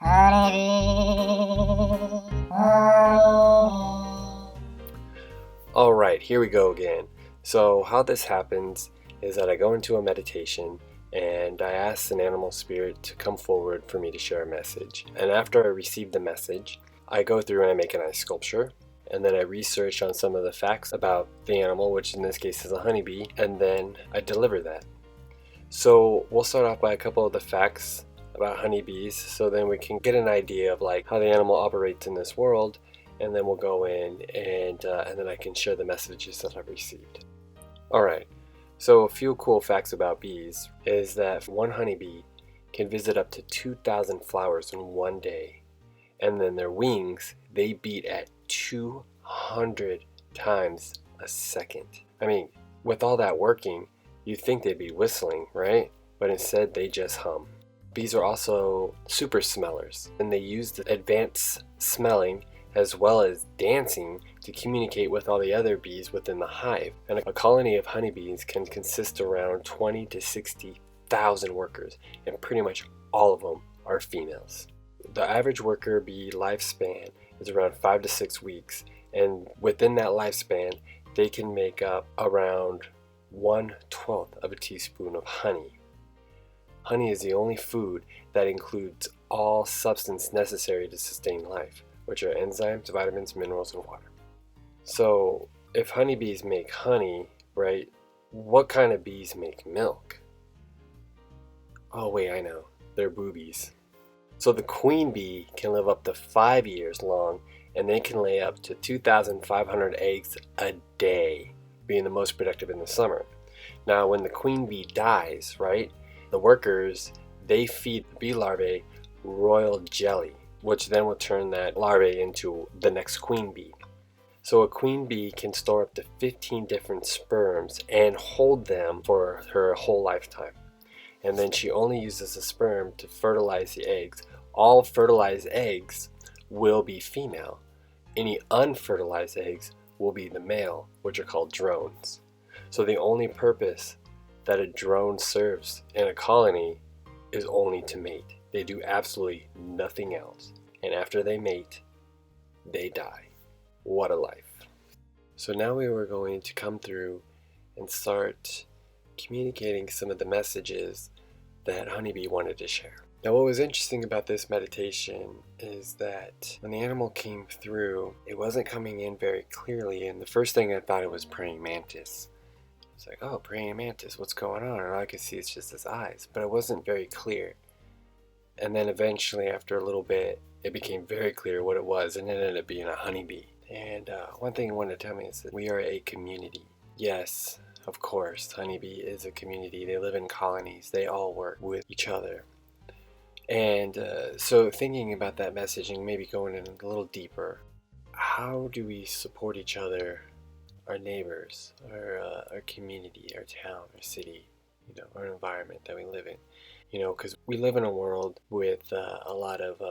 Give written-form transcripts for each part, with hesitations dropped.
Alright, here we go again. So how this happens is that I go into a meditation and I ask an animal spirit to come forward for me to share a message. And after I receive the message, I go through and I make a nice sculpture. And then I research on some of the facts about the animal, which in this case is a honeybee, and then I deliver that. So we'll start off by a couple of the facts about honeybees, so then we can get an idea of like how the animal operates in this world, and then we'll go in and then I can share the messages that I've received. Alright, so a few cool facts about bees is that one honeybee can visit up to 2,000 flowers in one day, and then their wings, they beat at 200 times a second. I mean, with all that working, you'd think they'd be whistling, right? But instead they just hum. Bees are also super smellers, and they use the advanced smelling as well as dancing to communicate with all the other bees within the hive. And a colony of honeybees can consist around 20 to 60,000 workers, and pretty much all of them are females. The average worker bee lifespan is around 5 to 6 weeks, and within that lifespan they can make up around 1/12 of a teaspoon of honey. Honey is the only food that includes all substance necessary to sustain life, which are enzymes, vitamins, minerals, and water. So if honeybees make honey, right, what kind of bees make milk? Oh wait, I know, they're boobies. So the queen bee can live up to 5 years long, and they can lay up to 2,500 eggs a day, being the most productive in the summer. Now when the queen bee dies, right, the workers, they feed the bee larvae royal jelly, which then will turn that larvae into the next queen bee. So a queen bee can store up to 15 different sperms and hold them for her whole lifetime. And then she only uses the sperm to fertilize the eggs. All fertilized eggs will be female. Any unfertilized eggs will be the male, which are called drones. So the only purpose that a drone serves in a colony is only to mate. They do absolutely nothing else. And after they mate, they die. What a life. So now we were going to come through and start communicating some of the messages that Honeybee wanted to share. Now what was interesting about this meditation is that when the animal came through, it wasn't coming in very clearly, and the first thing I thought it was praying mantis. It's like, oh, praying mantis, what's going on? And all I could see is just his eyes, but it wasn't very clear. And then eventually, after a little bit, it became very clear what it was, and it ended up being a honeybee. And one thing it wanted to tell me is that we are a community. Yes, of course, honeybee is a community. They live in colonies. They all work with each other. And so thinking about that messaging, maybe going in a little deeper, how do we support each other, our neighbors, our community, our town, our city, our environment that we live in? Because we live in a world with a lot of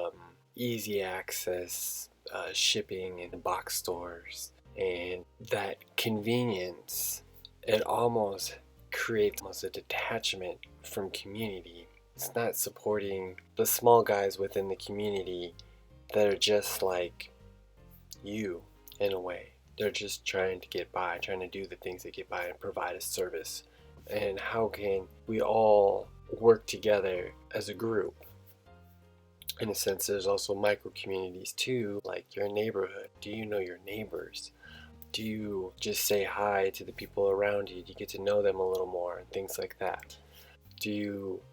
easy access shipping and box stores, and that convenience, it almost creates a detachment from community. It's not supporting the small guys within the community that are just like you in a way. They're just trying to get by, trying to do the things that get by and provide a service. And how can we all work together as a group? In a sense, there's also micro communities too, like your neighborhood. Do you know your neighbors? Do you just say hi to the people around you? Do you get to know them a little more and things like that? Do you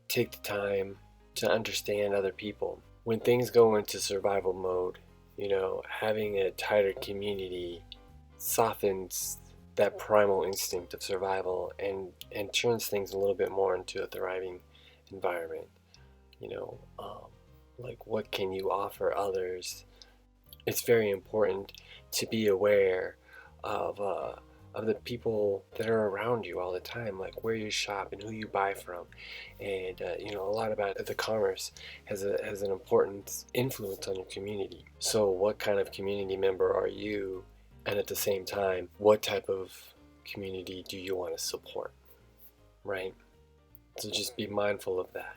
take the time to understand other people? When things go into survival mode, having a tighter community softens that primal instinct of survival and turns things a little bit more into a thriving environment. Like what can you offer others? It's very important to be aware of the people that are around you all the time, like where you shop and who you buy from. And a lot about the commerce has an important influence on your community. So what kind of community member are you? And at the same time, what type of community do you want to support, right? So just be mindful of that.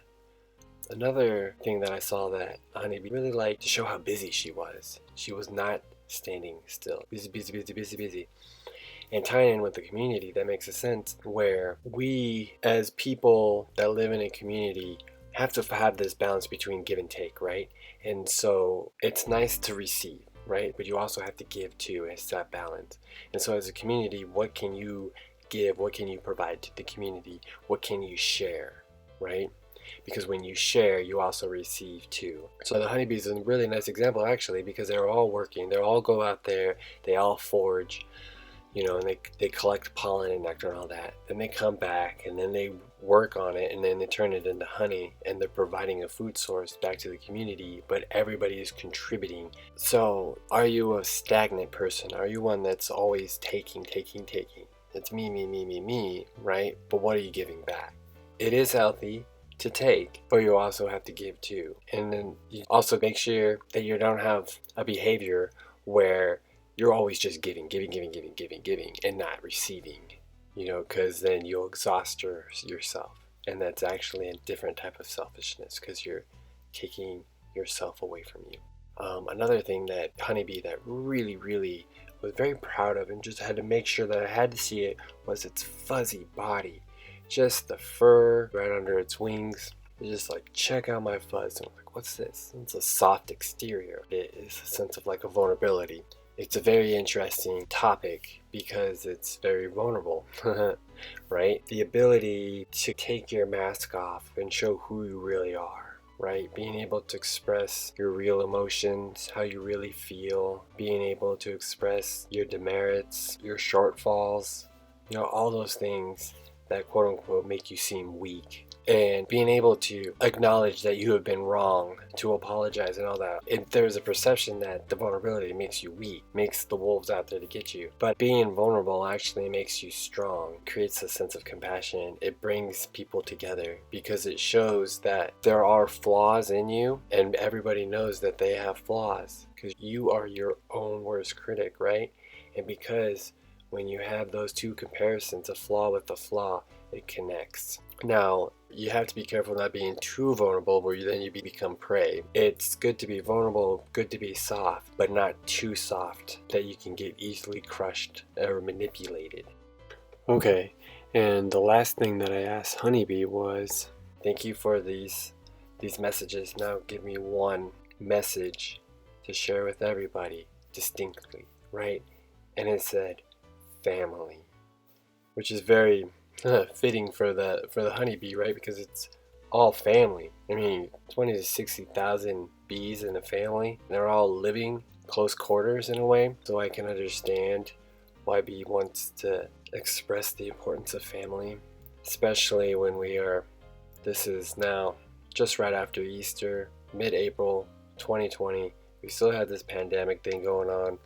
Another thing that I saw that honeybee really liked to show how busy she was. She was not standing still. Busy, busy, busy, busy, busy. And tying in with the community, that makes a sense where we, as people that live in a community, have to have this balance between give and take, right? And so it's nice to receive, right? But you also have to give too. It's that balance. And so as a community, what can you give? What can you provide to the community? What can you share, right? Because when you share, you also receive too. So the honeybees is a really nice example actually, because they're all working. They all go out there, they all forage, and they collect pollen and nectar and all that. Then they come back and then they work on it and then they turn it into honey and they're providing a food source back to the community, but everybody is contributing. So are you a stagnant person? Are you one that's always taking, taking, taking? It's me, me, me, me, me, right? But what are you giving back? It is healthy to take, but you also have to give too. And then you also make sure that you don't have a behavior where you're always just giving, giving, giving, giving, giving, giving, and not receiving, because then you'll exhaust yourself. And that's actually a different type of selfishness because you're taking yourself away from you. Another thing that honeybee that really, really was very proud of and just had to make sure that I had to see it was its fuzzy body. Just the fur right under its wings. It's just like, check out my fuzz. And I'm like, what's this? It's a soft exterior. It is a sense of like a vulnerability. It's a very interesting topic because it's very vulnerable, right? The ability to take your mask off and show who you really are, right? Being able to express your real emotions, how you really feel, being able to express your demerits, your shortfalls, all those things that quote unquote make you seem weak. And being able to acknowledge that you have been wrong, to apologize and all that. There's a perception that the vulnerability makes you weak, makes the wolves out there to get you. But being vulnerable actually makes you strong, creates a sense of compassion. It brings people together because it shows that there are flaws in you and everybody knows that they have flaws because you are your own worst critic, right? And because when you have those two comparisons, a flaw with a flaw, it connects. Now, you have to be careful not being too vulnerable where then you become prey. It's good to be vulnerable, good to be soft, but not too soft that you can get easily crushed or manipulated. Okay, and the last thing that I asked Honeybee was, thank you for these messages. Now give me one message to share with everybody distinctly, right? And it said, family, which is very fitting for the honeybee, right? Because it's all family. I mean, 20 to 60,000 bees in a family. They're all living close quarters in a way. So I can understand why bee wants to express the importance of family, especially when this is now just right after Easter, mid-April 2020. We still have this pandemic thing going on.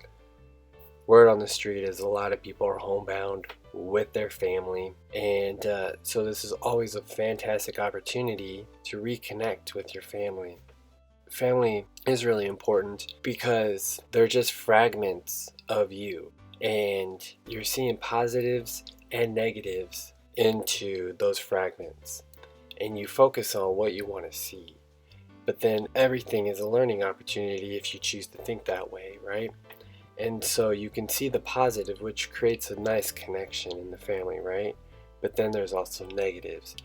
Word on the street is a lot of people are homebound with their family, and so this is always a fantastic opportunity to reconnect with your family. Family is really important because they're just fragments of you, and you're seeing positives and negatives into those fragments, and you focus on what you want to see. But then everything is a learning opportunity if you choose to think that way, right? And so you can see the positive, which creates a nice connection in the family, right? But then there's also negatives.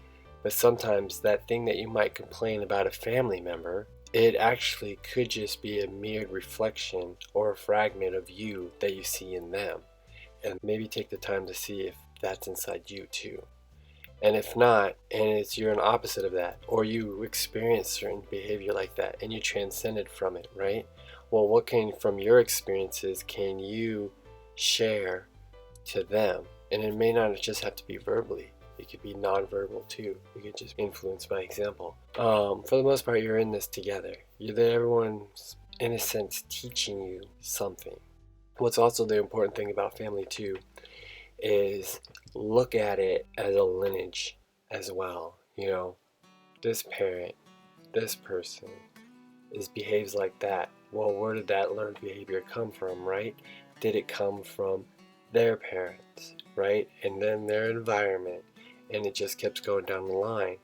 But sometimes that thing that you might complain about a family member, it actually could just be a mere reflection or a fragment of you that you see in them. And maybe take the time to see if that's inside you too. And if not, and you're an opposite of that, or you experience certain behavior like that and you transcended from it, right? Well, what from your experiences can you share to them? And it may not just have to be verbally. It could be nonverbal too. You could just influence by example. For the most part, you're in this together. Everyone's, in a sense, teaching you something. What's also the important thing about family too is look at it as a lineage as well. This parent, this person behaves like that. Well, where did that learned behavior come from, right? Did it come from their parents, right? And then their environment, and it just keeps going down the line.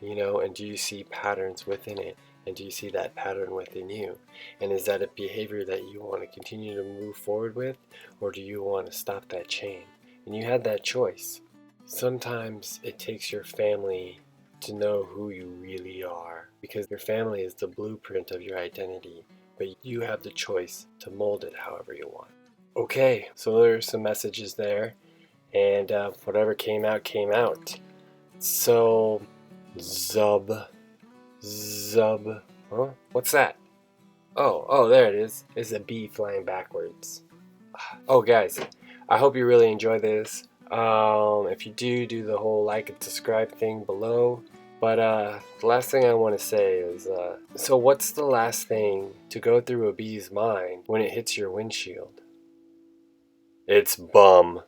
You know, and do you see patterns within it? And do you see that pattern within you? And is that a behavior that you want to continue to move forward with, or do you want to stop that chain? And you had that choice. Sometimes it takes your family to know who you really are, because your family is the blueprint of your identity, but you have the choice to mold it however you want. Okay, so there's some messages there, and whatever came out, came out. So, Zub, Zub, huh? What's that? Oh, there it is. It's a bee flying backwards. Oh, guys, I hope you really enjoy this. If you do the whole like and subscribe thing below. But the last thing I want to say is, so what's the last thing to go through a bee's mind when it hits your windshield? It's bum.